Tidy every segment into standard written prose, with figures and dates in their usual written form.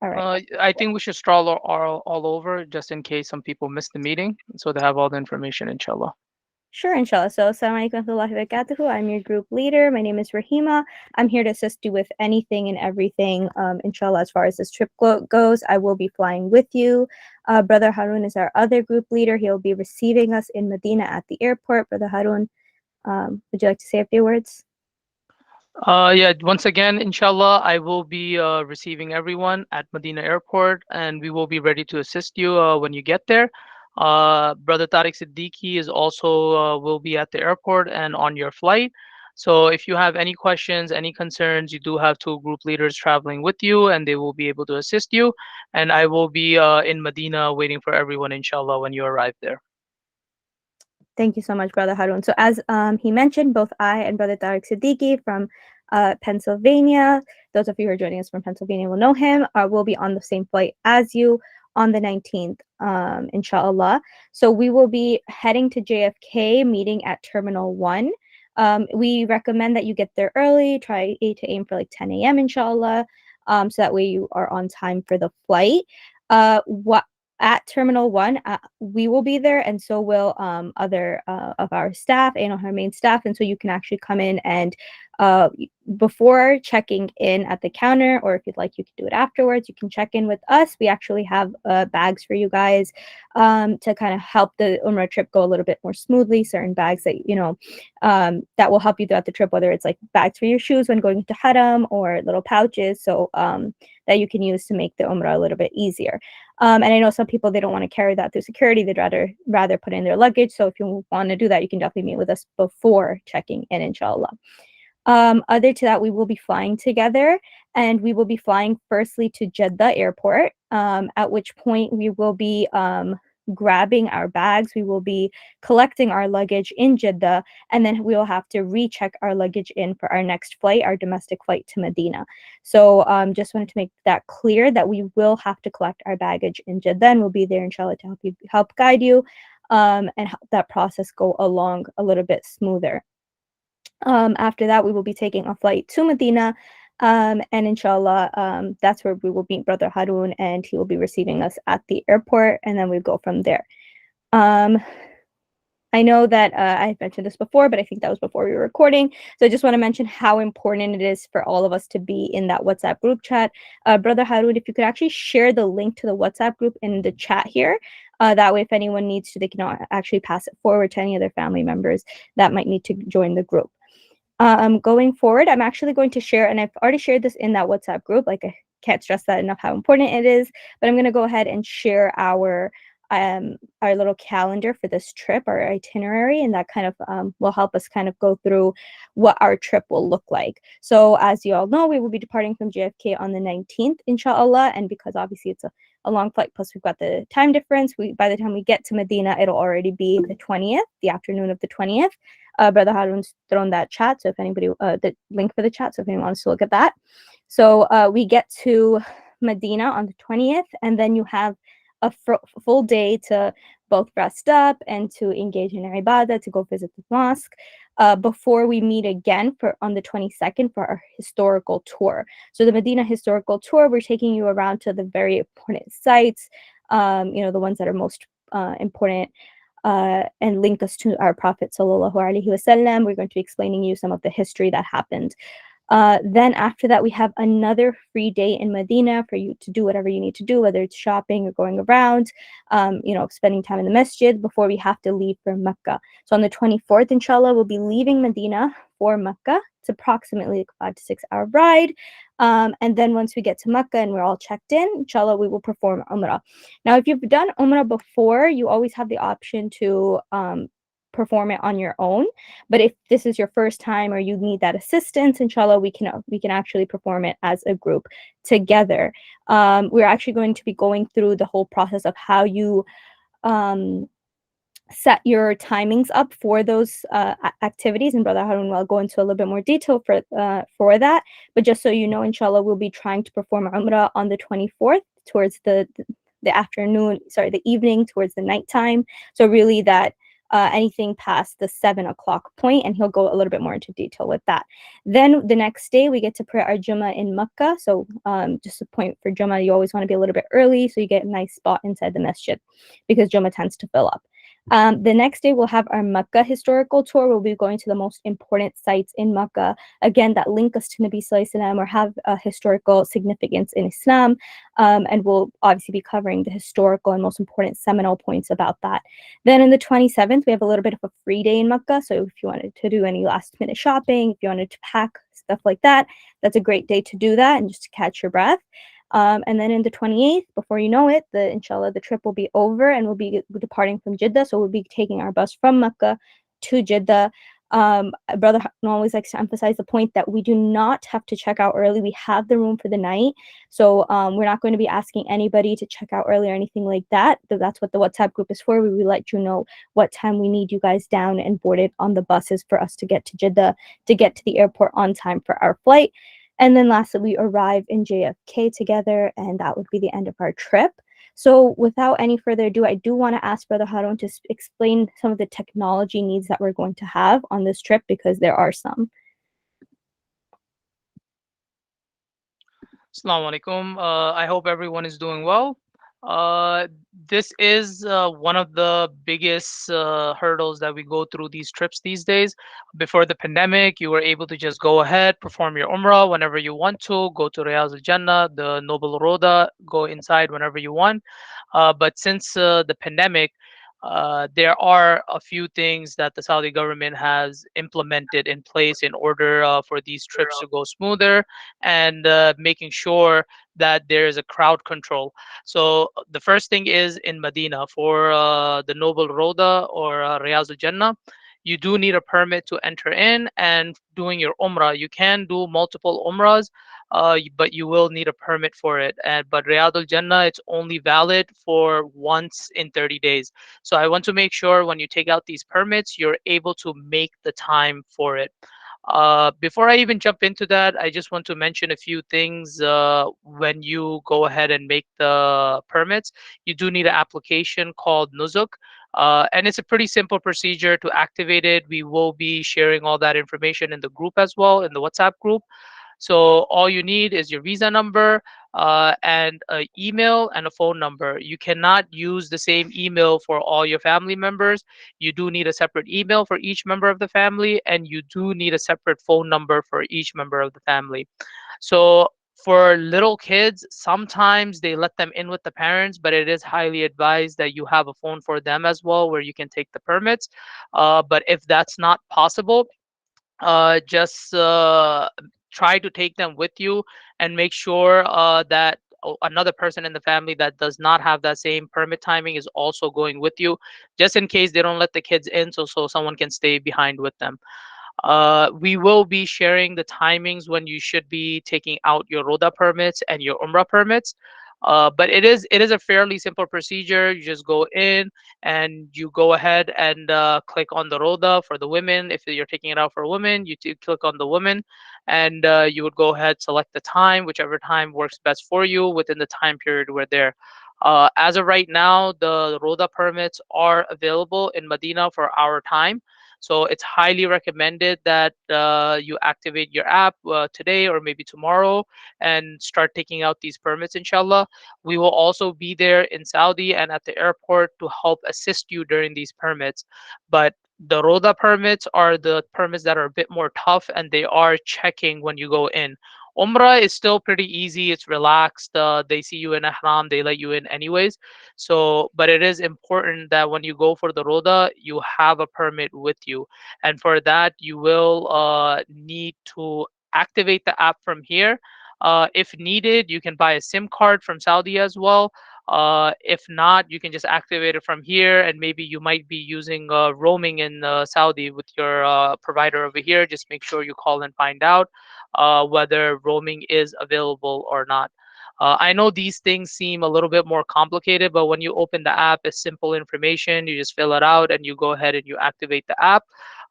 All right. I think we should stroll all over just in case some people miss the meeting, so they have all the information, inshallah. Sure, inshallah. So, assalamu alaikum wa rahmatullahi wa barakatuhu. I'm your group leader. My name is Rahima. I'm here to assist you with anything and everything, inshallah, as far as this trip goes. I will be flying with you. Brother Harun is our other group leader. He'll be receiving us in Medina at the airport. Brother Harun, would you like to say a few words? Yeah, once again, inshallah, I will be receiving everyone at Medina Airport, and we will be ready to assist you when you get there. Brother Tariq Siddiqui is also will be at the airport and on your flight. So if you have any questions, any concerns, you do have two group leaders traveling with you, and they will be able to assist you. And I will be in Medina waiting for everyone, inshallah, when you arrive there. Thank you so much, Brother Harun. So, as he mentioned, both I and Brother Tariq Siddiqui from Pennsylvania, those of you who are joining us from Pennsylvania will know him, will be on the same flight as you on the 19th, inshallah. So, we will be heading to JFK, meeting at Terminal 1. We recommend that you get there early, try to aim for like 10 a.m., inshallah, so that way you are on time for the flight. What at Terminal 1, we will be there, and so will other of our staff and our main staff. And so you can actually come in and uh, before checking in at the counter, or if you'd like, you can do it afterwards. You can check in with us. We actually have bags for you guys to kind of help the Umrah trip go a little bit more smoothly. Certain bags that, that will help you throughout the trip, whether it's like bags for your shoes when going into Haram or little pouches. So that you can use to make the Umrah a little bit easier. And I know some people, they don't want to carry that through security. They'd rather put in their luggage. So if you want to do that, you can definitely meet with us before checking in, inshallah. Other to that, we will be flying together, and we will be flying firstly to Jeddah Airport, at which point we will be grabbing our bags. We will be collecting our luggage in Jeddah, and then we will have to recheck our luggage in for our next flight, our domestic flight to Medina. So just wanted to make that clear that we will have to collect our baggage in Jeddah, and we'll be there, inshallah, to help guide you and help that process go along a little bit smoother. After that, we will be taking a flight to Medina, and inshallah, that's where we will meet Brother Harun, and he will be receiving us at the airport, and then we go from there. I know that I've mentioned this before, but I think that was before we were recording. So I just want to mention how important it is for all of us to be in that WhatsApp group chat. Brother Harun, if you could actually share the link to the WhatsApp group in the chat here. That way, if anyone needs to, they can actually pass it forward to any other family members that might need to join the group. Going forward, I'm actually going to share, and I've already shared this in that WhatsApp group. Like, I can't stress that enough how important it is. But I'm going to go ahead and share our little calendar for this trip, our itinerary, and that kind of will help us kind of go through what our trip will look like. So as you all know, we will be departing from JFK on the 19th, inshallah, and because obviously it's a long flight, plus we've got the time difference, by the time we get to Medina, it'll already be the 20th, the afternoon of the 20th. Brother Harun's thrown that chat, so if anybody, the link for the chat, so if anyone wants to look at that. So we get to Medina on the 20th, and then you have a full day to both rest up and to engage in ibadah, to go visit the mosque, before we meet again on the 22nd for our historical tour. So the Medina historical tour, we're taking you around to the very important sites, the ones that are most important, and link us to our Prophet sallallahu alaihi wasallam. We're going to be explaining you some of the history that happened. Then after that, we have another free day in Medina for you to do whatever you need to do, whether it's shopping or going around, spending time in the masjid before we have to leave for Mecca. So on the 24th, inshallah, we'll be leaving Medina for Mecca. It's approximately a 5 to 6 hour ride. And then once we get to Mecca and we're all checked in, inshallah, we will perform Umrah. Now, if you've done Umrah before, you always have the option to perform it on your own. But if this is your first time or you need that assistance, inshallah, we can actually perform it as a group together. We're actually going to be going through the whole process of how you set your timings up for those activities, and Brother Harun will go into a little bit more detail for that. But just so you know, inshallah, we'll be trying to perform Umrah on the 24th towards the afternoon, the evening towards the nighttime. So really that anything past the 7 o'clock point, and he'll go a little bit more into detail with that. Then the next day, we get to pray our Jummah in Makkah. So, just a point for Jummah, you always want to be a little bit early so you get a nice spot inside the masjid because Jummah tends to fill up. The next day, we'll have our Makkah historical tour. We'll be going to the most important sites in Makkah, again, that link us to Nabi Sallallahu Alaihi Wasallam or have a historical significance in Islam. And we'll obviously be covering the historical and most important seminal points about that. Then on the 27th, we have a little bit of a free day in Makkah. So if you wanted to do any last minute shopping, if you wanted to pack, stuff like that, that's a great day to do that and just to catch your breath. And then in the 28th, before you know it, inshallah, the trip will be over and we'll be departing from Jeddah. So we'll be taking our bus from Mecca to Jeddah. Brother always likes to emphasize the point that we do not have to check out early. We have the room for the night. So we're not going to be asking anybody to check out early or anything like that. That's what the WhatsApp group is for. We will let you know what time we need you guys down and boarded on the buses for us to get to Jeddah, to get to the airport on time for our flight. And then lastly, we arrive in JFK together, and that would be the end of our trip. So without any further ado, I do want to ask Brother Harun to explain some of the technology needs that we're going to have on this trip because there are some. Assalamu alaikum. I hope everyone is doing well. Uh, this is one of the biggest hurdles that we go through these trips these days. Before the pandemic, you were able to just go ahead, perform your Umrah whenever you want to, go to Riyaz al Jannah, the Noble Roda, go inside whenever you want. But since the pandemic, there are a few things that the Saudi government has implemented in place in order for these trips to go smoother and making sure that there is a crowd control. So the first thing is in Medina for the Noble Roda or Riyaz al Jannah, you do need a permit to enter in and doing your Umrah. You can do multiple Umrahs, but you will need a permit for it. And but Riyadh al Jannah, it's only valid for once in 30 days. So I want to make sure when you take out these permits, you're able to make the time for it. Before I even jump into that, I just want to mention a few things. When you go ahead and make the permits, you do need an application called Nuzuk. And it's a pretty simple procedure to activate it. We will be sharing all that information in the group as well, in the WhatsApp group. So all you need is your visa number and an email and a phone number. You cannot use the same email for all your family members. You do need a separate email for each member of the family, and you do need a separate phone number for each member of the family. So for little kids, sometimes they let them in with the parents, but it is highly advised that you have a phone for them as well where you can take the permits. But if that's not possible, just try to take them with you and make sure that another person in the family that does not have that same permit timing is also going with you, just in case they don't let the kids in, so someone can stay behind with them. We will be sharing the timings when you should be taking out your Roda permits and your Umrah permits. But it is a fairly simple procedure. You just go in and you go ahead and click on the Roda for the women. If you're taking it out for women, you click on the women, and you would go ahead, select the time, whichever time works best for you within the time period we're there. As of right now, the Roda permits are available in Medina for our time. So it's highly recommended that you activate your app today or maybe tomorrow and start taking out these permits, inshallah. We will also be there in Saudi and at the airport to help assist you during these permits. But the Roda permits are the permits that are a bit more tough and they are checking when you go in. Umrah is still pretty easy. It's relaxed. They see you in ihram, they let you in anyways. So, but it is important that when you go for the Roda, you have a permit with you. And for that, you will need to activate the app from here. If needed, you can buy a SIM card from Saudi as well. If not, you can just activate it from here, and maybe you might be using roaming in Saudi with your provider over here. Just make sure you call and find out whether roaming is available or not. I know these things seem a little bit more complicated, but when you open the app, it's simple information. You just fill it out and you go ahead and you activate the app.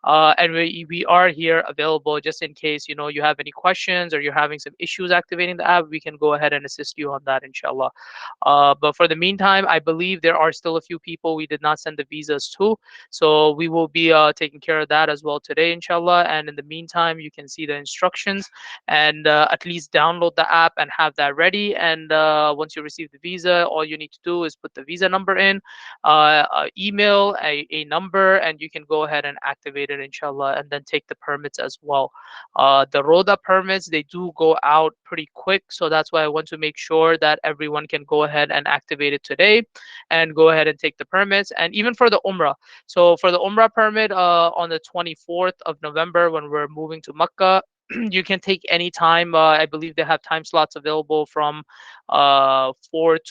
And we are here available just in case you have any questions or you're having some issues activating the app. We can go ahead and assist you on that, inshallah. But for the meantime, I believe there are still a few people we did not send the visas to, so we will be taking care of that as well today, inshallah. And in the meantime, you can see the instructions and at least download the app and have that ready. And once you receive the visa, all you need to do is put the visa number in, email a number, and you can go ahead and activate it, inshallah, and then take the permits as well. The Roda permits, they do go out pretty quick, so that's why I want to make sure that everyone can go ahead and activate it today and go ahead and take the permits. And even for the Umrah, so for the Umrah permit, on the 24th of November, when we're moving to Makkah, you can take any time. I believe they have time slots available from 4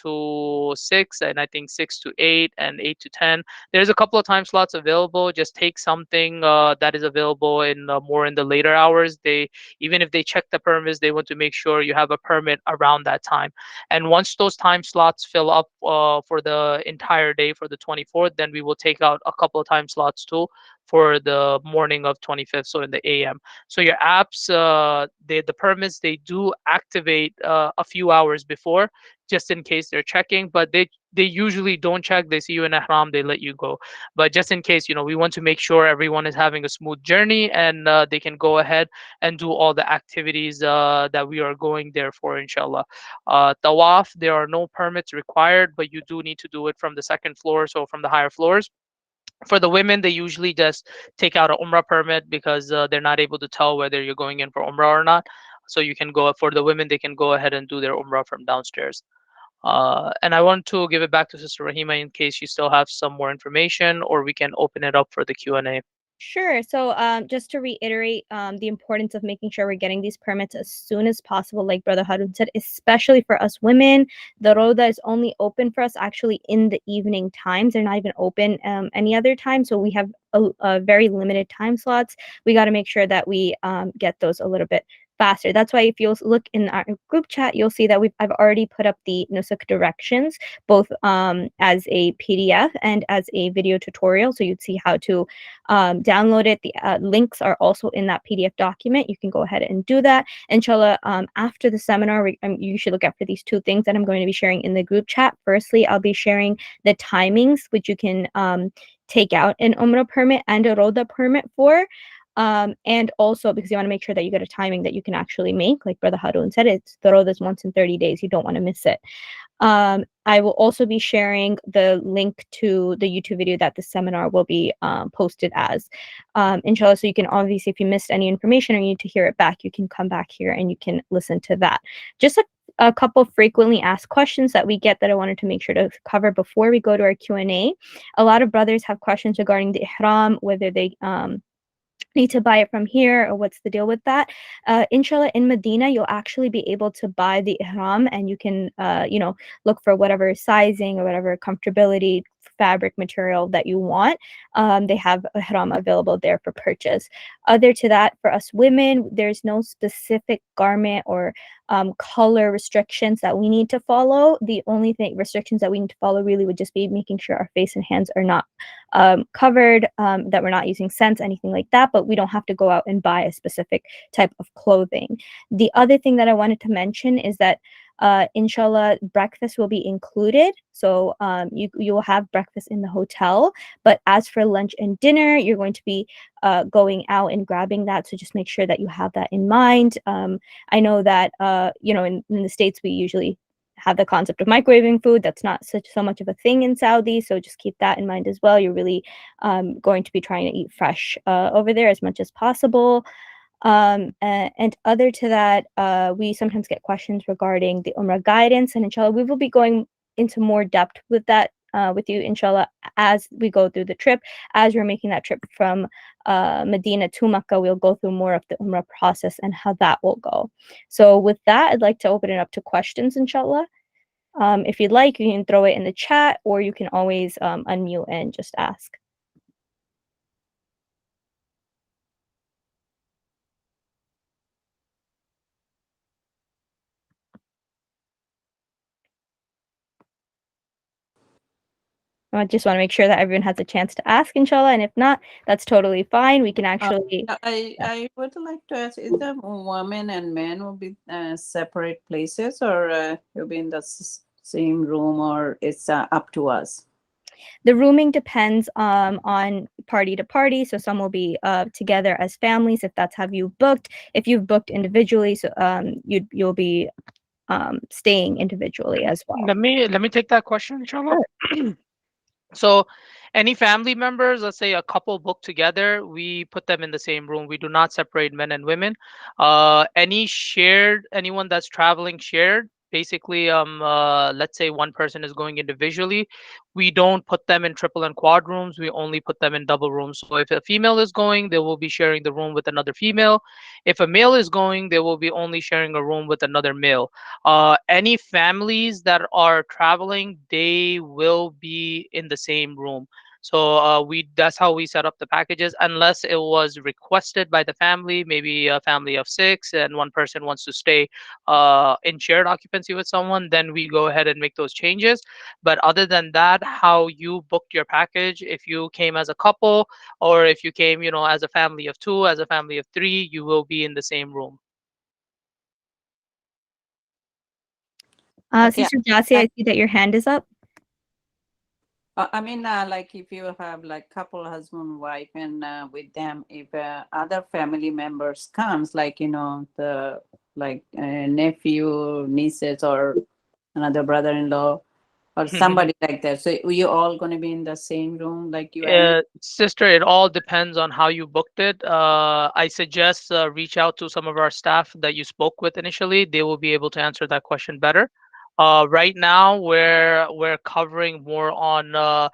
to 6, and I think 6 to 8, and 8 to 10. There's a couple of time slots available. Just take something that is available in more in the later hours. They, even if they check the permits, they want to make sure you have a permit around that time. And once those time slots fill up for the entire day for the 24th, then we will take out a couple of time slots too for the morning of 25th, so in the AM. So your apps, the permits, they do activate a few hours before, just in case they're checking. But they usually don't check. They see you in ihram, they let you go. But just in case, we want to make sure everyone is having a smooth journey, and they can go ahead and do all the activities that we are going there for, inshallah. Tawaf, there are no permits required, but you do need to do it from the second floor, so from the higher floors. For the women, they usually just take out a Umrah permit because they're not able to tell whether you're going in for Umrah or not. So you can go, for the women, they can go ahead and do their Umrah from downstairs. And I want to give it back to Sister Rahima in case you still have some more information, or we can open it up for the Q&A. Sure. So, just to reiterate, the importance of making sure we're getting these permits as soon as possible, like Brother Harun said, especially for us women. The Roda is only open for us actually in the evening times. They're not even open any other time. So we have a very limited time slots. We got to make sure that we get those a little bit faster. That's why if you'll look in our group chat, you'll see that I've already put up the Nusuk directions, both as a PDF and as a video tutorial. So you'd see how to download it. The links are also in that PDF document. You can go ahead and do that. Inshallah, after the seminar, you should look out for these two things that I'm going to be sharing in the group chat. Firstly, I'll be sharing the timings, which you can take out an Umrah permit and a Roda permit for. And also because you want to make sure that you get a timing that you can actually make. Like Brother Harun said, it's the Roda's once in 30 days. You don't want to miss it. I will also be sharing the link to the YouTube video that the seminar will be posted as, inshallah. So you can obviously, if you missed any information or you need to hear it back, you can come back here and you can listen to that. Just a couple frequently asked questions that we get that I wanted to make sure to cover before we go to our Q&A. A lot of brothers have questions regarding the ihram, whether they need to buy it from here or what's the deal with that. Inshallah, in Medina, you'll actually be able to buy the ihram, and you can look for whatever sizing or whatever comfortability fabric material that you want. They have ihram available there for purchase. Other to that, for us women, there's no specific garment or color restrictions that we need to follow. The only restrictions that we need to follow really would just be making sure our face and hands are not covered, that we're not using scents, anything like that, but we don't have to go out and buy a specific type of clothing. The other thing that I wanted to mention is that inshallah, breakfast will be included. So you will have breakfast in the hotel. But as for lunch and dinner, you're going to be going out and grabbing that. So just make sure that you have that in mind. I know that in the States we usually have the concept of microwaving food. That's not so much of a thing in Saudi. So just keep that in mind as well. You're really going to be trying to eat fresh over there as much as possible. And other to that, we sometimes get questions regarding the Umrah guidance, and inshallah, we will be going into more depth with that with you, inshallah, as we go through the trip. As we're making that trip from Medina to Makkah, we'll go through more of the Umrah process and how that will go. So with that, I'd like to open it up to questions, inshallah. If you'd like, you can throw it in the chat, or you can always unmute and just ask. I just want to make sure that everyone has a chance to ask, inshallah, and if not, that's totally fine. We can actually. I would like to ask: is the women and men will be separate places, or you'll be in the same room, or it's up to us? The rooming depends on party to party. So some will be together as families if that's how you booked. If you've booked individually, so you'll be staying individually as well. Let me take that question, inshallah. Sure. So, any family members, let's say a couple book together, we put them in the same room. We do not separate men and women. Anyone that's traveling shared, basically, let's say one person is going individually, we don't put them in triple and quad rooms. We only put them in double rooms. So, if a female is going, they will be sharing the room with another female. If a male is going, they will be only sharing a room with another male. Any families that are traveling, they will be in the same room. So we that's how we set up the packages, unless it was requested by the family, maybe a family of six and one person wants to stay in shared occupancy with someone, then we go ahead and make those changes. But other than that, how you booked your package, if you came as a couple or if you came, as a family of two, as a family of three, you will be in the same room. Okay. Sister Jassi, I see that your hand is up. I mean, like if you have like couple husband wife and with them, if other family members comes, like the like nephew, nieces, or another brother-in-law, or somebody like that. So you all going to be in the same room, like you and me? Sister, it all depends on how you booked it. I suggest reach out to some of our staff that you spoke with initially. They will be able to answer that question better. Right now, we're covering more on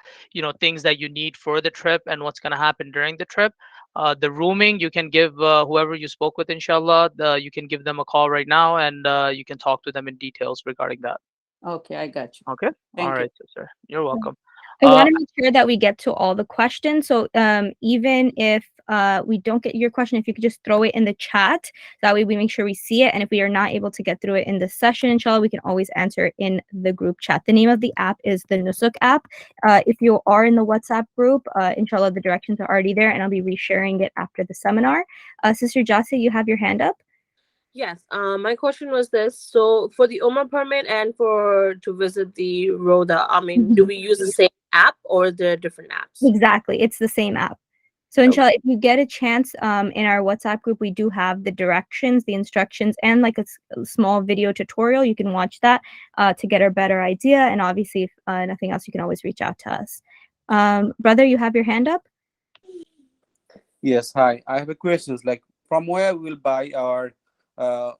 things that you need for the trip and what's going to happen during the trip. The rooming, you can give whoever you spoke with, inshallah. You can give them a call right now, and you can talk to them in details regarding that. Okay, I got you. Okay. All Thank you. right, sister. You're welcome. I Uh, want to make sure that we get to all the questions. So even if we don't get your question, if you could just throw it in the chat, that way we make sure we see it. And if we are not able to get through it in the session, inshallah, we can always answer it in the group chat. The name of the app is the Nusuk app. If you are in the WhatsApp group, inshallah, the directions are already there, and I'll be resharing it after the seminar. Sister Jassi, you have your hand up. Yes. My question was this. So for the Umrah permit and for to visit the Rhoda, I mean, do we use the same app or the different apps? Exactly. It's the same app. So Okay. inshallah, if you get a chance, in our WhatsApp group, we do have the directions, the instructions, and like a small video tutorial. You can watch that to get a better idea. And obviously, if nothing else, you can always reach out to us. Brother, you have your hand up? Yes, hi. I have a question. Like, from where we'll buy our uh,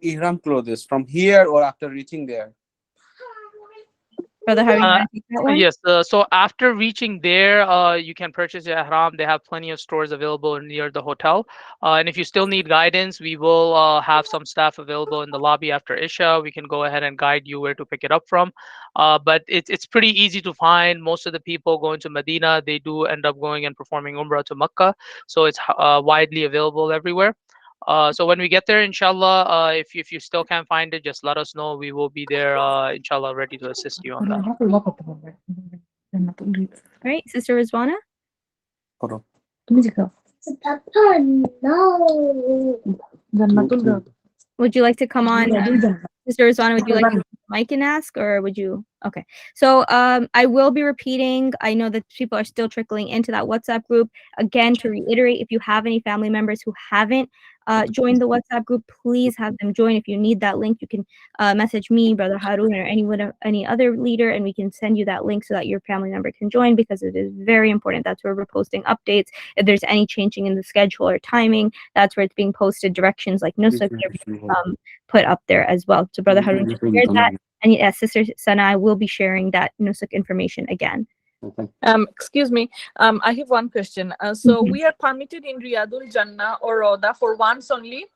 ihram clothes? From here or after reaching there? Brother, how are you Uh, going to take that one? yes. So after reaching there, you can purchase your ihram. They have plenty of stores available near the hotel. And if you still need guidance, we will have some staff available in the lobby after Isha. We can go ahead and guide you where to pick it up from. But it's pretty easy to find. Most of the people going to Medina, they do end up going and performing Umrah to Mecca. So it's widely available everywhere. So when we get there, inshallah, if you still can't find it, just let us know. We will be there, inshallah, ready to assist you on that. All right, Sister Rizwana? Hold on. Would you like to come on? Sister Rizwana, would you like to mic and ask, or would you? Okay. So I will be repeating. I know that people are still trickling into that WhatsApp group. Again, to reiterate, if you have any family members who haven't joined the WhatsApp group, please have them join. If you need that link, you can message me, Brother Harun, or any other leader, and we can send you that link so that your family member can join, because it is very important. That's where we're posting updates. If there's any changing in the schedule or timing, that's where it's being posted. Directions like Nusuk put up there as well. So Brother Harun just shared that. And yes, Sister Sana, I will be sharing that Nusuk information again. Excuse me. I have one question. So Mhm. we are permitted in Riyadul Jannah or Roda for once only?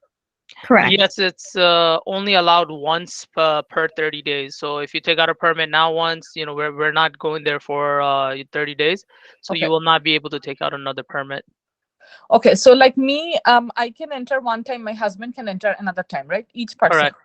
Correct. Yes, it's only allowed once per 30 days. So if you take out a permit now once, we're not going there for 30 days. So Okay. you will not be able to take out another permit. Okay. So like me, I can enter one time. My husband can enter another time, right? Each person. Correct.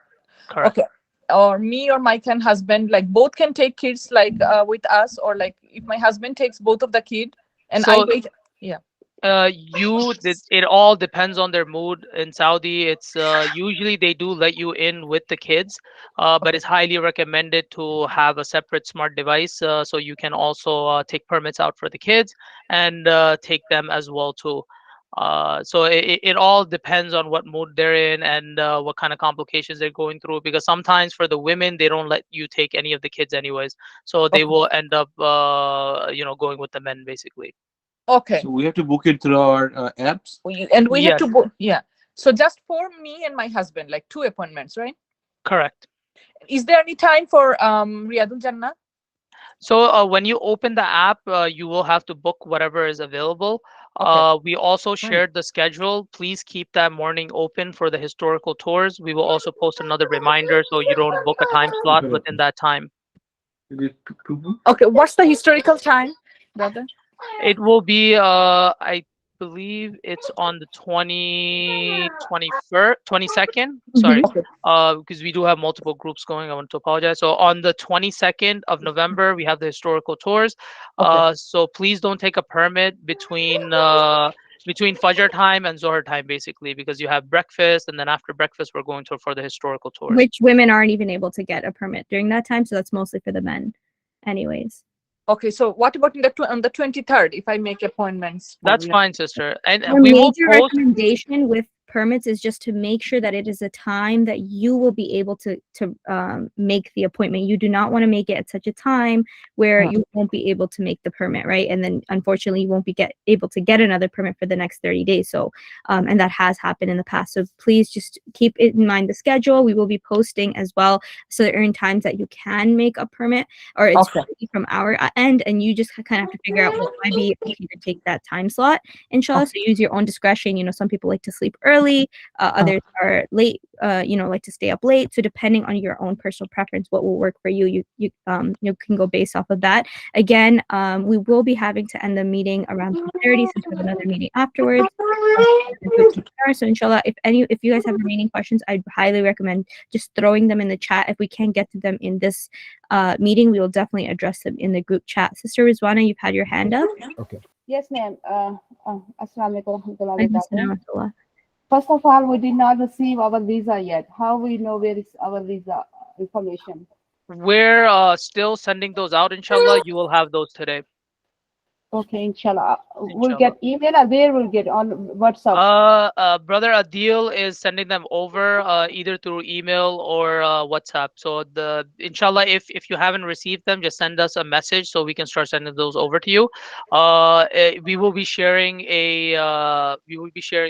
Correct. Okay. or me or my can husband, like both can take kids like with us, or like if my husband takes both of the kid and I So wait. Yeah. it all depends on their mood in Saudi. It's usually they do let you in with the kids, but Okay. it's highly recommended to have a separate smart device, so you can also take permits out for the kids and take them as well too. So it all depends on what mood they're in and what kind of complications they're going through. Because sometimes for the women, they don't let you take any of the kids anyways, so they Okay. will end up going with the men basically. Okay. So we have to book it through our apps. And we have Yes, to go. Yeah. So just for me and my husband, like two appointments, right? correct. Is there any time for Riyadul Jannah? So when you open the app, you will have to book whatever is available. Okay. We also shared the schedule. Please keep that morning open for the historical tours. We will also post another reminder so you don't book a time slot within that time. Is it two? Okay. What's the historical time, brother? It will be, I believe it's on the 22nd. Sorry. Okay. Because we do have multiple groups going. I want to apologize. So on the 22nd of November, we have the historical tours. Okay. So please don't take a permit between Fajr time and Zohar time, basically, because you have breakfast, and then after breakfast, we're going to for the historical tours. Which women aren't even able to get a permit during that time, so that's mostly for the men, anyways. Okay. So what about in on the 23rd? If I make appointments for That's fine, sister. And Our we will major post. recommendation with permits is just to make sure that it is a time that you will be able to make the appointment. You do not want to make it at such a time where you won't be able to make the permit, right? And then unfortunately you won't be able to get another permit for the next 30 days. So and that has happened in the past. So please just keep it in mind the schedule. We will be posting as well certain times that you can make a permit, or it's Okay. free from our end, and you just kind of have to figure out what might be able to take that time slot, inshallah. So use your own discretion. Some people like to sleep early, others are late, like to stay up late. So depending on your own personal preference, what will work for you, you can go based off of that. Again, we will be having to end the meeting around 2:30 since we have another meeting afterwards. So inshallah, if you guys have remaining questions, I'd highly recommend just throwing them in the chat. If we can't get to them in this meeting, we will definitely address them in the group chat. Sister Rizwana, you've had your hand up. Okay. Yes, ma'am. Assalamu alaikum warahmatullahi Alaikum wabarakatuh. salam wa rahmatullah. First of all, we did not receive our visa yet. How we know where is our visa information? We're still sending those out, inshallah. You will have those today, Okay, inshallah. We'll inshallah. get email or where we'll get on WhatsApp. Brother Adil is sending them over either through email or WhatsApp. So inshallah, if you haven't received them, just send us a message so we can start sending those over to you. We will be sharing the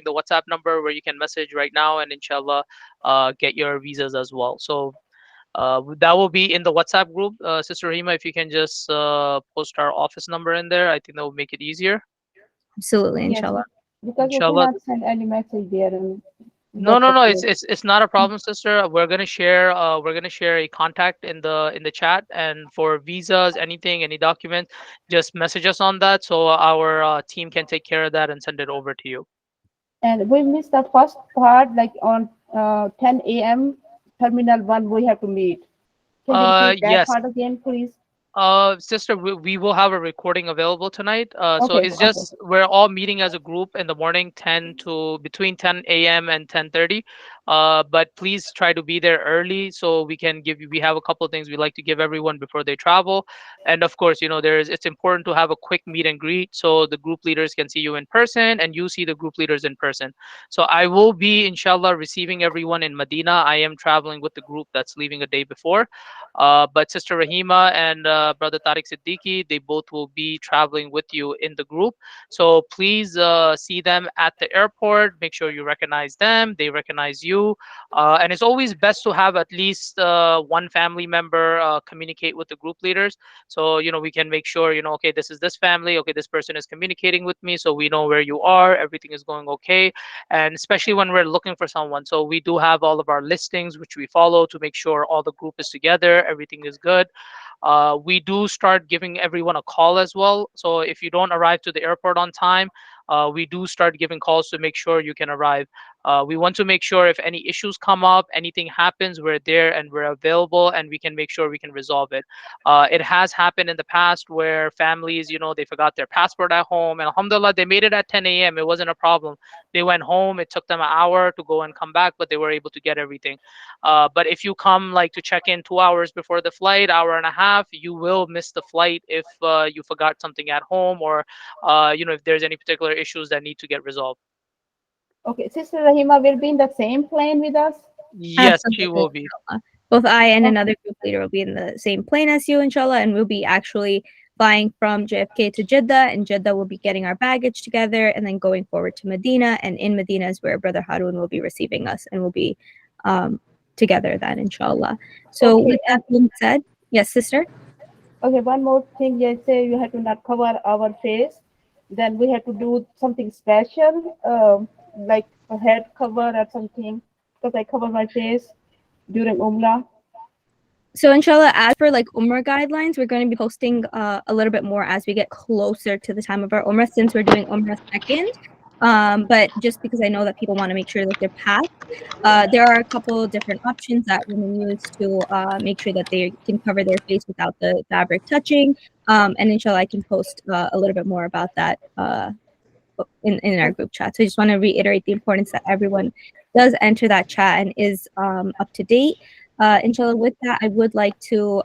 WhatsApp number where you can message right now, and inshallah, get your visas as well. So that will be in the WhatsApp group. Sister Rahima, if you can just post our office number in there, I think that will make it easier. Absolutely, Yes, inshallah. because we Inshallah. cannot send any message there and No, no, WhatsApp no. group. It's not a problem, sister. We're gonna share a contact in the chat, and for visas, anything, any documents, just message us on that so our team can take care of that and send it over to you. And we missed the first part, like on 10 a.m. Terminal 1, we have to meet. Can you repeat that Yes. part again, please? Sister, we will have a recording available tonight. So Okay, it's okay. just we're all meeting as a group in the morning, between 10 a.m. and 10:30. But please try to be there early so we can we have a couple of things we like to give everyone before they travel. And of course, it's important to have a quick meet and greet so the group leaders can see you in person and you see the group leaders in person. So I will be, inshallah, receiving everyone in Medina. I am traveling with the group that's leaving a day before. But Sister Rahima and Brother Tariq Siddiqui, they both will be traveling with you in the group. So please see them at the airport. Make sure you recognize them. They recognize you. And it's always best to have at least one family member communicate with the group leaders. So, we can make sure, okay, this is this family. Okay, this person is communicating with me. So we know where you are. Everything is going okay. And especially when we're looking for someone. So we do have all of our listings, which we follow to make sure all the group is together, everything is good. We do start giving everyone a call as well. So if you don't arrive to the airport on time, we do start giving calls to make sure you can arrive. We want to make sure if any issues come up, anything happens, we're there and we're available, and we can make sure we can resolve it. It has happened in the past where families, they forgot their passport at home, and alhamdulillah, they made it at 10 a.m. It wasn't a problem. They went home. It took them an hour to go and come back, but they were able to get everything. But if you come like to check in 2 hours before the flight, hour and a half, you will miss the flight if you forgot something at home, or if there's any particular issues that need to get resolved. Okay, Sister Rahima will be in the same plane with us. Yes, she Absolutely, will be. inshallah. Both I and Okay. another group leader will be in the same plane as you, inshallah, and we'll be actually flying from JFK to Jeddah, and Jeddah will be getting our baggage together and then going forward to Medina, and in Medina is where Brother Harun will be receiving us, and we'll be together then, inshallah. So Okay, with that being said, yes, sister? Okay, one more thing. Yes, say you have to not cover our face. Then we have to do something special, like a head cover or something, because I cover my face during Umrah. So inshallah, as for like Umrah guidelines, we're going to be posting a little bit more as we get closer to the time of our Umrah, since we're doing Umrah second. But just because I know that people want to make sure that they're passed, there are a couple of different options that women use to make sure that they can cover their face without the fabric touching. And inshallah, I can post a little bit more about that in our group chat. So I just want to reiterate the importance that everyone does enter that chat and is up to date. Inshallah, with that, I would like to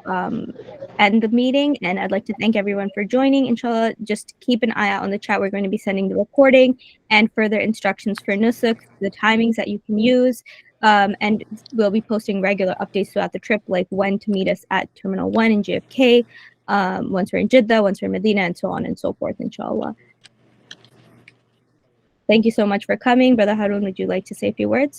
end the meeting, and I'd like to thank everyone for joining. Inshallah, just keep an eye out on the chat. We're going to be sending the recording and further instructions for nusuk, the timings that you can use, and we'll be posting regular updates throughout the trip, like when to meet us at Terminal 1 in JFK, once we're in Jeddah, once we're in Medina, and so on and so forth, inshallah. Thank you so much for coming. Brother Harun, would you like to say a few words?